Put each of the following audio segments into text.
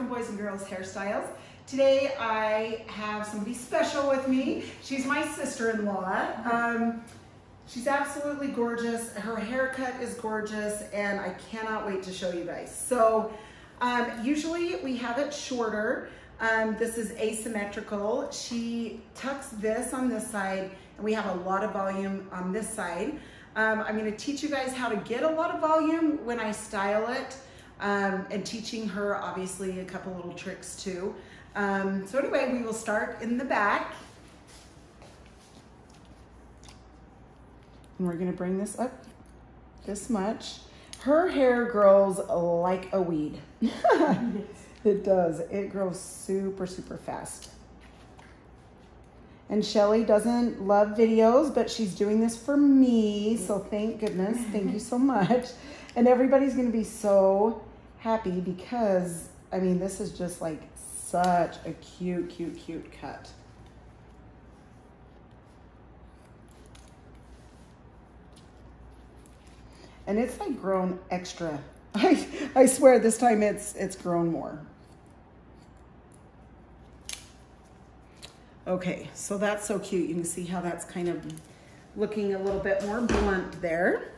from Boys and Girls Hairstyles. Today I have somebody special with me. She's my sister-in-law. She's absolutely gorgeous. Her haircut is gorgeous and I cannot wait to show you guys. So usually we have it shorter. This is asymmetrical. She tucks this on this side and we have a lot of volume on this side. I'm going to teach you guys how to get a lot of volume when I style it, and teaching her obviously a couple little tricks too. So anyway, we will start in the back. And we're going to bring this up this much. Her hair grows like a weed. It does. It grows super, super fast. And Shelly doesn't love videos, but she's doing this for me. So thank goodness. Thank you so much. And everybody's going to be so happy because, I mean, this is just like such a cute, cute, cute cut. And it's like grown extra. I swear this time it's grown more. Okay, so that's so cute. You can see how that's kind of looking a little bit more blunt there.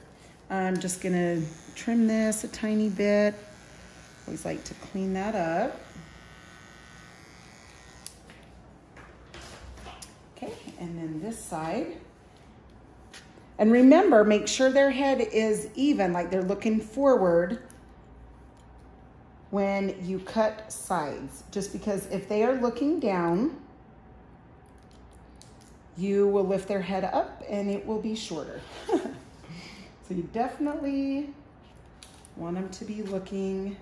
I'm just gonna trim this a tiny bit. Always like to clean that up. Okay, and then this side. And remember, make sure their head is even, like they're looking forward when you cut sides. Just because if they are looking down, you will lift their head up and it will be shorter. So you definitely want them to be looking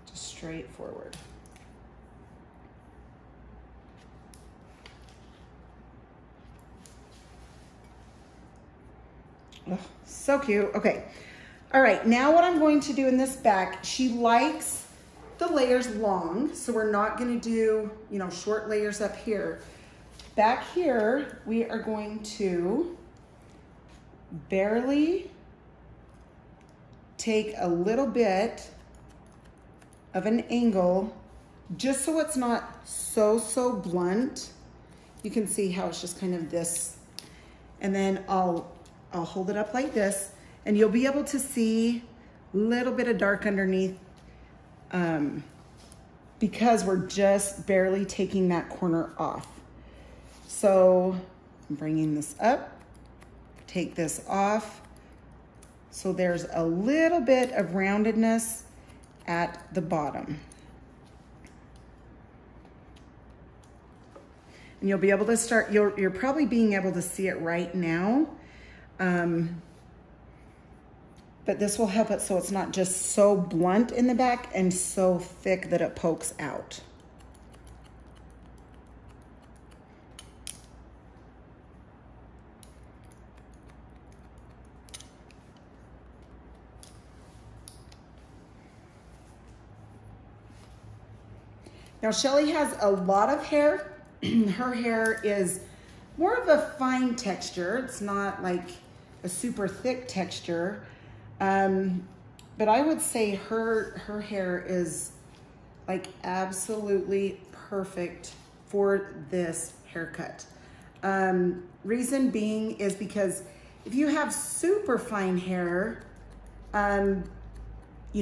just straight forward. Oh, so cute. Okay. All right. Now what I'm going to do in this back, she likes the layers long. So we're not going to do, you know, short layers up here. Back here, we are going to barely take a little bit of an angle just so it's not so blunt. You can see how it's just kind of this. And then I'll hold it up like this and you'll be able to see a little bit of dark underneath because we're just barely taking that corner off. So I'm bringing this up, take this off. So there's a little bit of roundedness at the bottom. And you'll be able to start, you're probably being able to see it right now. But this will help it so it's not just so blunt in the back and so thick that it pokes out. Now Shelly has a lot of hair. Her hair is more of a fine texture. It's not like a super thick texture. But I would say her hair is like absolutely perfect for this haircut. Reason being is because if you have super fine hair, you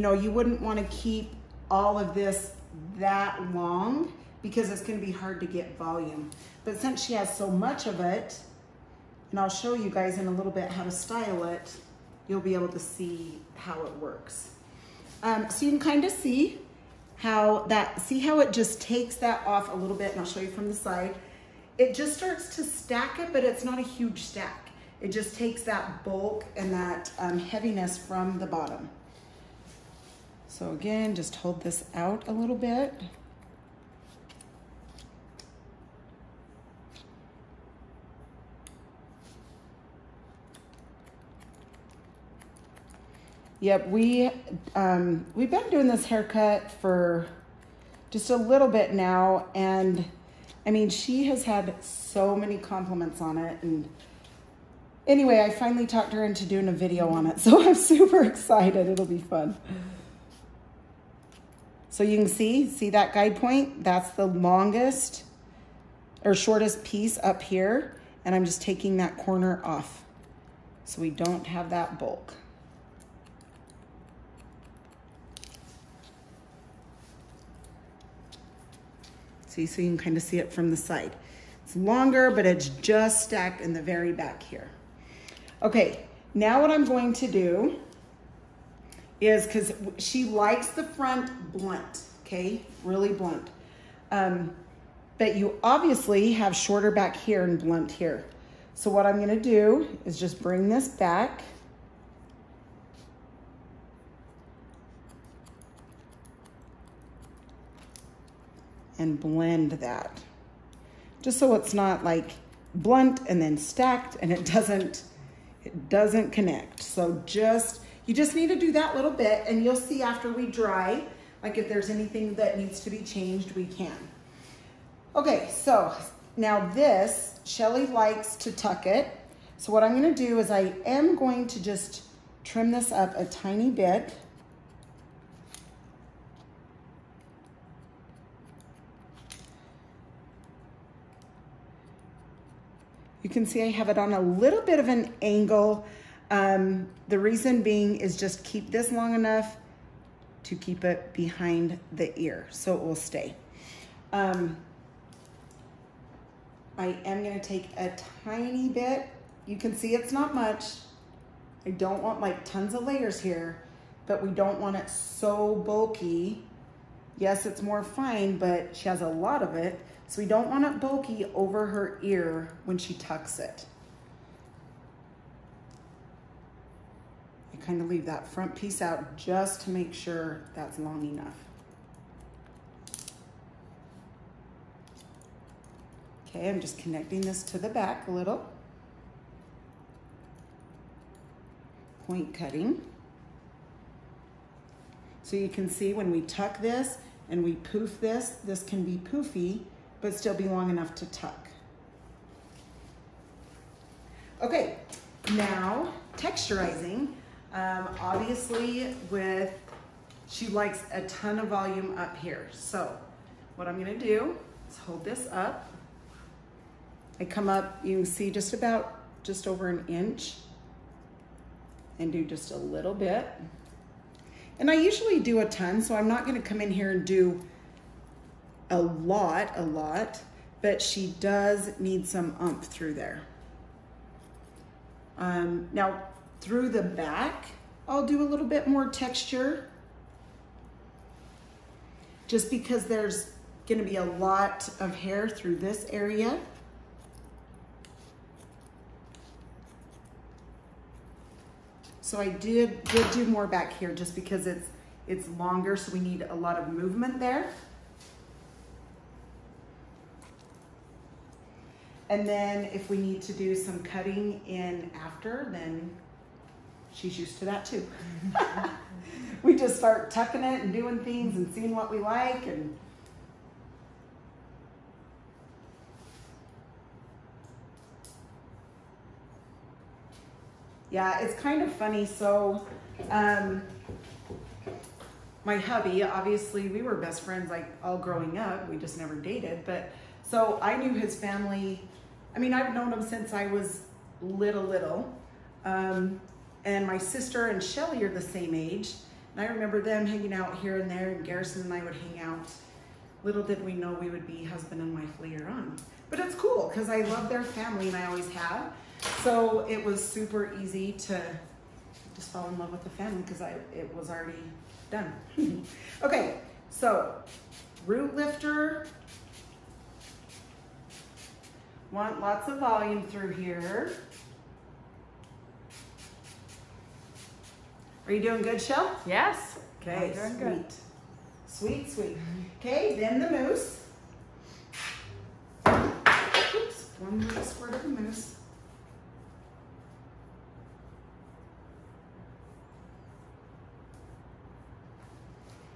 know, you wouldn't want to keep all of this that long because it's going to be hard to get volume. But since she has so much of it, and I'll show you guys in a little bit how to style it, you'll be able to see how it works. So you can kind of see how it just takes that off a little bit, and I'll show you from the side. It just starts to stack it, but it's not a huge stack. It just takes that bulk and that heaviness from the bottom. So again, just hold this out a little bit. Yep, we've been doing this haircut for just a little bit now, and I mean, she has had so many compliments on it, and anyway, I finally talked her into doing a video on it, so I'm super excited. It'll be fun. So you can see that guide point? That's the longest or shortest piece up here. And I'm just taking that corner off so we don't have that bulk. See, so you can kind of see it from the side. It's longer, but it's just stacked in the very back here. Okay, now what I'm going to do is, because she likes the front blunt, okay, really blunt. But you obviously have shorter back here and blunt here. So what I'm gonna do is just bring this back. And blend that. Just so it's not like blunt and then stacked and it doesn't connect. So you just need to do that little bit, and you'll see after we dry, like if there's anything that needs to be changed, we can. Okay, so now this, Shelly likes to tuck it. So what I'm gonna do is I am going to just trim this up a tiny bit. You can see I have it on a little bit of an angle. The reason being is just keep this long enough to keep it behind the ear so it will stay. I am gonna take a tiny bit. You can see it's not much. I don't want like tons of layers here, but we don't want it so bulky. Yes, it's more fine, but she has a lot of it. So we don't want it bulky over her ear when she tucks it. I kind of leave that front piece out just to make sure that's long enough. Okay, I'm just connecting this to the back a little. Point cutting. So you can see when we tuck this and we poof this, this can be poofy, but still be long enough to tuck. Okay, now texturizing. Obviously she likes a ton of volume up here. So what I'm gonna do is hold this up. I come up, you can see just over an inch, and do just a little bit. And I usually do a ton, so I'm not gonna come in here and do a lot, but she does need some oomph through there. Now through the back, I'll do a little bit more texture, just because there's gonna be a lot of hair through this area. So I did do more back here just because it's longer, so we need a lot of movement there. And then if we need to do some cutting in after, then she's used to that too. We just start tucking it and doing things and seeing what we like. And yeah, it's kind of funny. So my hubby, obviously we were best friends like all growing up. We just never dated. But so I knew his family. I mean, I've known him since I was little. And my sister and Shelly are the same age. And I remember them hanging out here and there, and Garrison and I would hang out. Little did we know we would be husband and wife later on. But it's cool because I love their family and I always have. So it was super easy to just fall in love with the family because it was already done. Okay, so root lifter. Want lots of volume through here. Are you doing good, Shell? Yes. Okay, I'm doing sweet. good. Sweet, sweet. Okay, then the mousse. Oops, one little squirt of the mousse.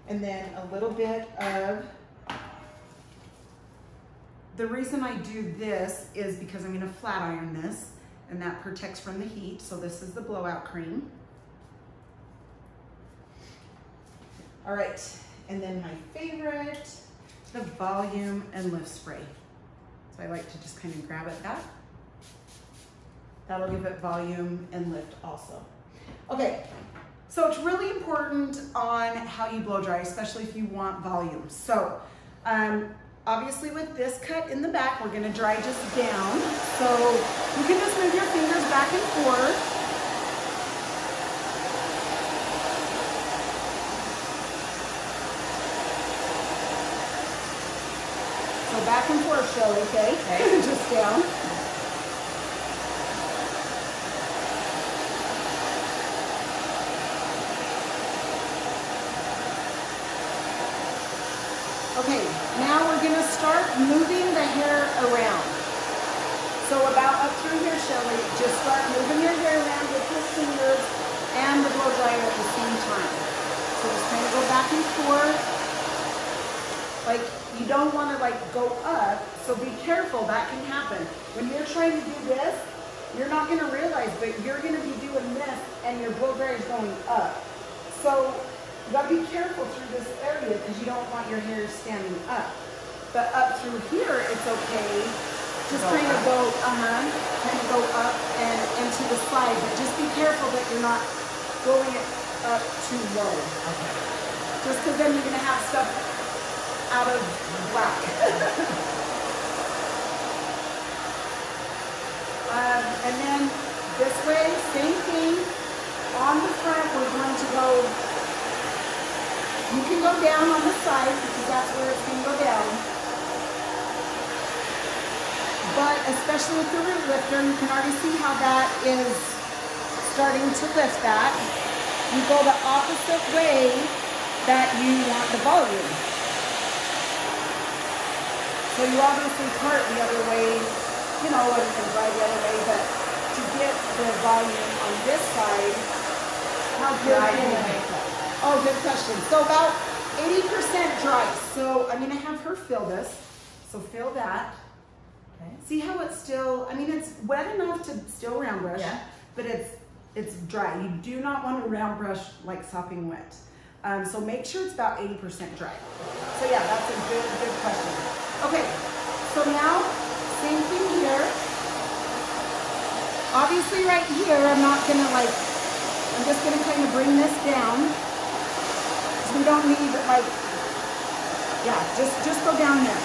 And then a little bit of, the reason I do this is because I'm gonna flat iron this, and that protects from the heat. So this is the blowout cream. All right, And then my favorite, the volume and lift spray. So I like to just kind of grab at that. That'll give it volume and lift also. Okay, so it's really important on how you blow dry, especially if you want volume. So obviously with this cut in the back, we're gonna dry just down. So you can just move your fingers back and forth. So back and forth, Shelly, okay? Just down. Okay, now we're gonna start moving the hair around. So about up through here, Shelly, just start moving your hair around with your fingers and the blow dryer at the same time. So just kind of go back and forth. Like, you don't wanna like go up, so be careful, that can happen. When you're trying to do this, you're not gonna realize, but you're gonna be doing this and your blow dryer is going up. So you gotta be careful through this area because you don't want your hair standing up. But up through here, it's okay. Just kind of go, kind of go up and into the side, but just be careful that you're not going it up too low. Okay. Just because then you're gonna have stuff out of whack. And then this way, same thing. On the front, we're going to go. You can go down on the side because that's where it's going to go down. But especially with the root lifter, you can already see how that is starting to lift that. You go the opposite way that you want the volume. So you obviously part the other way, you know, and dry the other way, but to get the volume on this side, how good is it? Oh, good question. So about 80% dry. So I'm gonna have her fill this. So fill that. Okay. See how it's still, I mean, it's wet enough to still round brush, but it's dry. You do not want to round brush like sopping wet. So make sure it's about 80% dry. So yeah, that's a good question. Okay, so now, same thing here. Obviously right here, I'm not gonna like, I'm just gonna kind of bring this down. We don't need like, just go down there.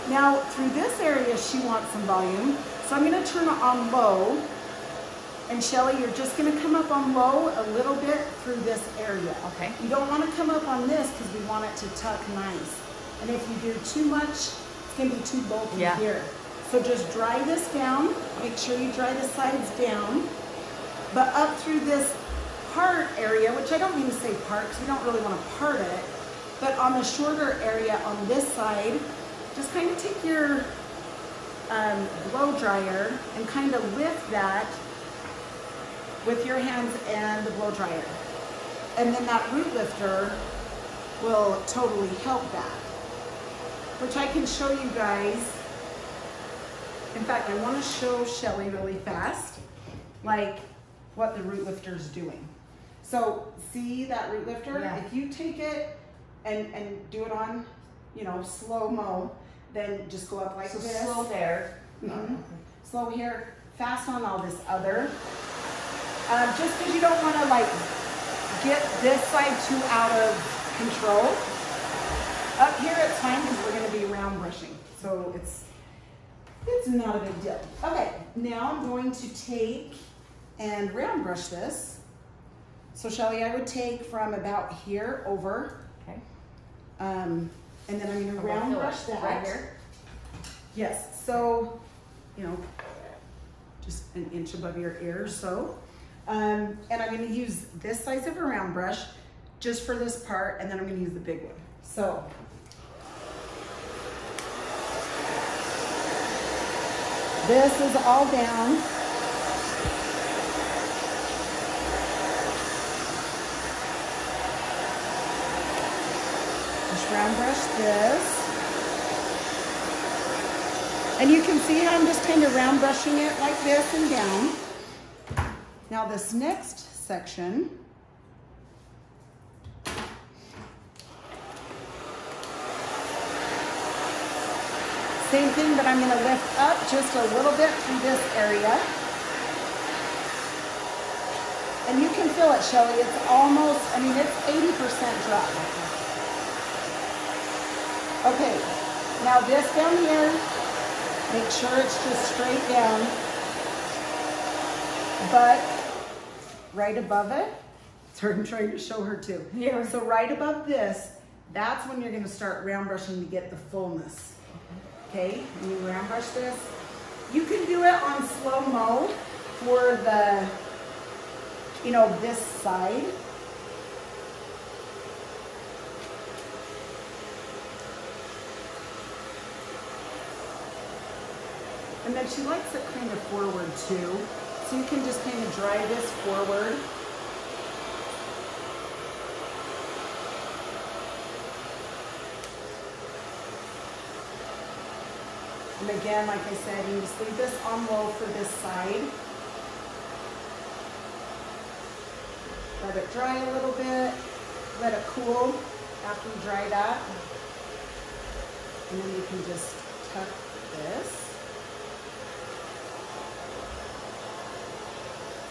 Now through this area, she wants some volume. So I'm gonna turn it on low. And Shelly, you're just gonna come up on low a little bit through this area. Okay. You don't wanna come up on this because we want it to tuck nice. And if you do too much, it's gonna be too bulky here. So just dry this down. Make sure you dry the sides down. But up through this part area, which I don't mean to say part because we don't really want to part it, but on the shorter area on this side, just kind of take your blow dryer and kind of lift that with your hands and the blow dryer. And then that root lifter will totally help that, which I can show you guys. In fact, I want to show Shelly really fast, like what the root lifter is doing. So see that root lifter? Yeah. If you take it and do it on, you know, slow-mo, then just go up like this. Slow there. Slow here, fast on all this other. Just because you don't want to like get this side too out of control. Up here it's fine because we're going to be round brushing. So it's not a big deal. Okay, now I'm going to take and round brush this. So Shelly, I would take from about here over. Okay. And then I'm going to round brush that. Right here? Yes. So, you know, just an inch above your ear or so. And I'm going to use this size of a round brush just for this part, and then I'm going to use the big one. So. This is all down. Just round brush this. And you can see how I'm just kind of round brushing it like this and down. Now this next section, Same thing, but I'm going to lift up just a little bit through this area. And you can feel it, Shelly. It's almost, I mean, it's 80% drop. Okay, now this down here, make sure it's just straight down. But right above it, sorry, I'm trying to show her too. Yeah. So right above this, that's when you're going to start round brushing to get the fullness. Okay, and you round brush this. You can do it on slow-mo for the, you know, this side. And then she likes it kind of forward too. So you can just kind of drive this forward. And again, like I said, you just leave this on low for this side. Let it dry a little bit. Let it cool after you dry that. And then you can just tuck this.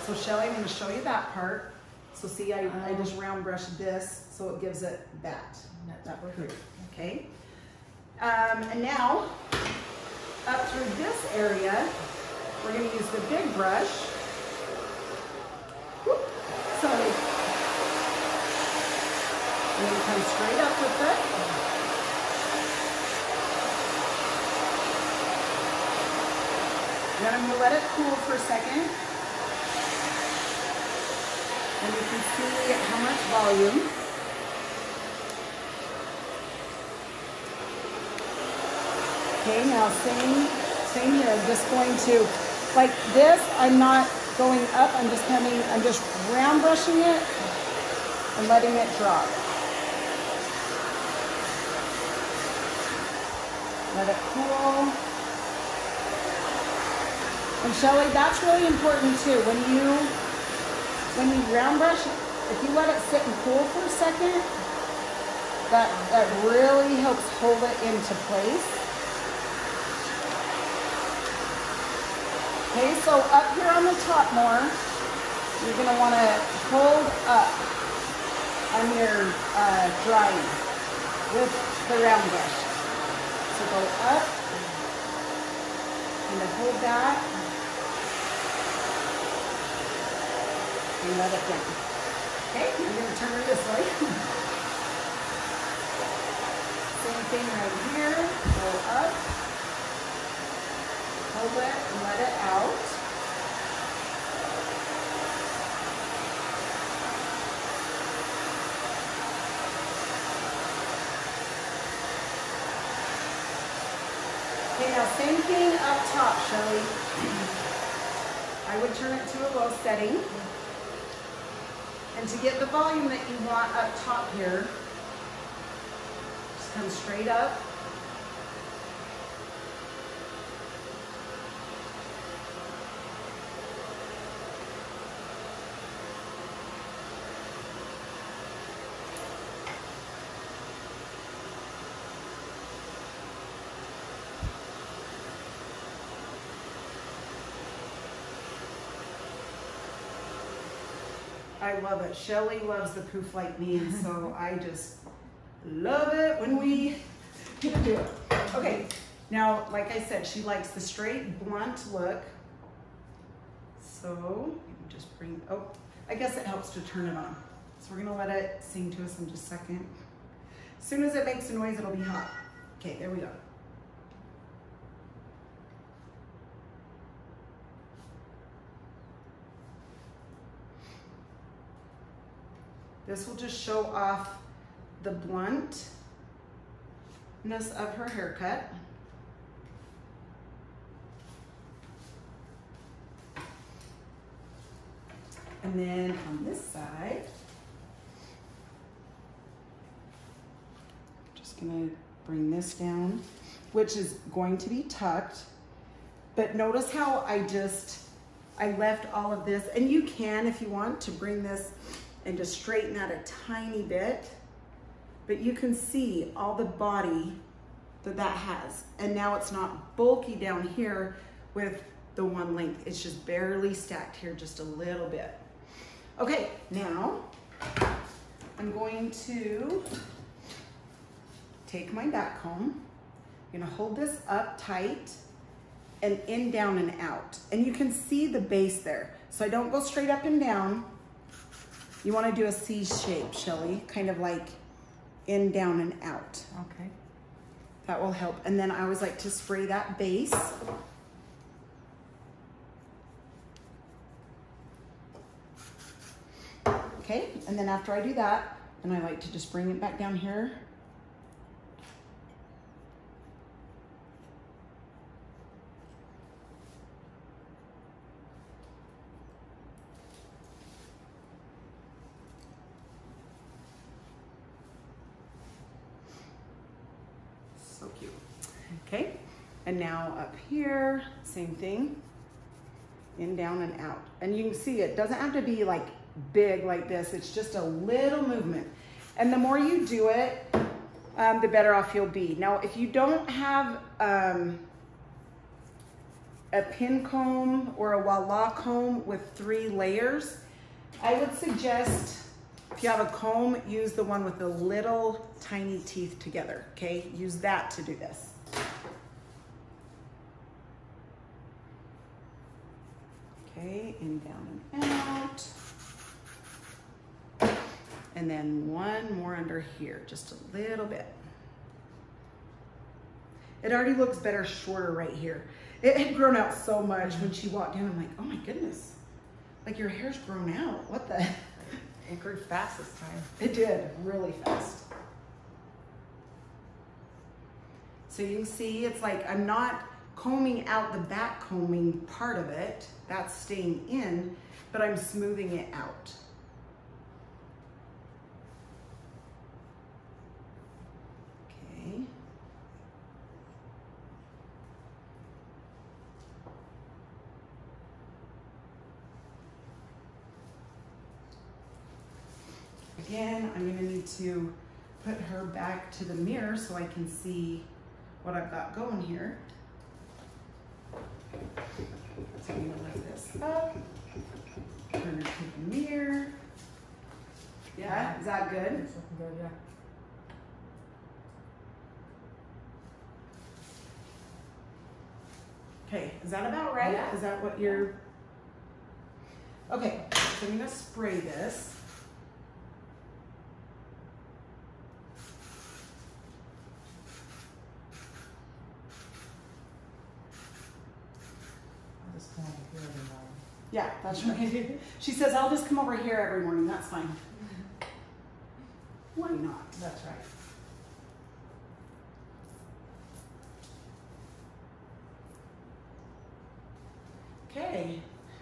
So Shelly, I'm going to show you that part. So see, I just round brush this so it gives it that proof. Okay. And now, up through this area, we're going to use the big brush. Whoop. So, and then come straight up with it. Then I'm going to let it cool for a second. And you can see how much volume. Okay, now same here. I'm just going to, like this, I'm not going up, I'm just round brushing it and letting it drop. Let it cool. And Shelly, that's really important too. When you round brush, if you let it sit and cool for a second, that really helps hold it into place. Okay, so up here on the top more, you're going to want to hold up on your drying with the round brush. So go up, and then hold that, and let it down. Okay, I'm going to turn her this way. Same thing right here, go up. Hold it and let it out. Okay, now same thing up top, Shelly. I would turn it to a low setting. And to get the volume that you want up top here, just come straight up. I love it. Shelly loves the poof like me, and so I just love it when we get to do it. Okay, now, like I said, she likes the straight, blunt look. So, just bring, oh, I guess it helps to turn it on. So we're gonna let it sing to us in just a second. As soon as it makes a noise, it'll be hot. Okay, there we go. This will just show off the bluntness of her haircut. And then on this side, just gonna bring this down, which is going to be tucked. But notice how I left all of this, and you can, if you want, to bring this and just straighten out a tiny bit, but you can see all the body that has. And now it's not bulky down here with the one length. It's just barely stacked here just a little bit. Okay, now I'm going to take my back comb. I'm gonna hold this up tight and in, down, and out. And you can see the base there. So I don't go straight up and down. You wanna do a C shape, Shelly, kind of like in, down, and out. Okay. That will help. And then I always like to spray that base. Okay, and then after I do that, then I like to just bring it back down here. So cute. Okay, and now up here, same thing. In, down, and out. And you can see it doesn't have to be like big like this. It's just a little movement. And the more you do it, the better off you'll be. Now, if you don't have a pin comb or a Voila comb with 3 layers, I would suggest, if you have a comb, use the one with the little tiny teeth together, okay? Use that to do this. Okay, in, down, and out. And then one more under here, just a little bit. It already looks better shorter right here. It had grown out so much when she walked in. I'm like, oh my goodness, like your hair's grown out. What the? It grew fast this time. It did, really fast. So you can see it's like I'm not combing out the back combing part of it. That's staying in, but I'm smoothing it out. Okay. Again, I'm gonna need to put her back to the mirror so I can see what I've got going here. So I'm gonna lift this up, turn her to the mirror. Yeah, is that good? It's looking good, yeah. Okay, is that about right? Yeah. Is that what you're... Okay, so I'm gonna spray this. I'll just come over here every morning. Yeah, that's right. She says, I'll just come over here every morning, that's fine. Why not? That's right. Okay,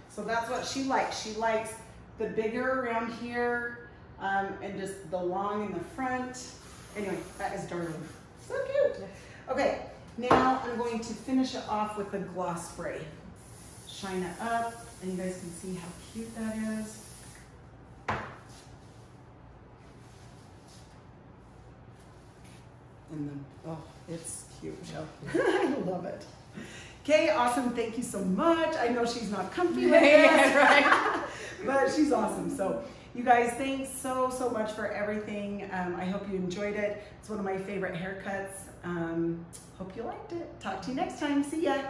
so that's what she likes. She likes the bigger around here and just the long in the front. Anyway, that is darling. So cute. Okay, now I'm going to finish it off with the gloss spray. Shine it up, and you guys can see how cute that is. And then, oh, it's cute. I love it. Okay, awesome. Thank you so much. I know she's not comfy with this, Right. but she's awesome. So you guys, thanks so much for everything. I hope you enjoyed it. It's one of my favorite haircuts. Hope you liked it. Talk to you next time. See ya.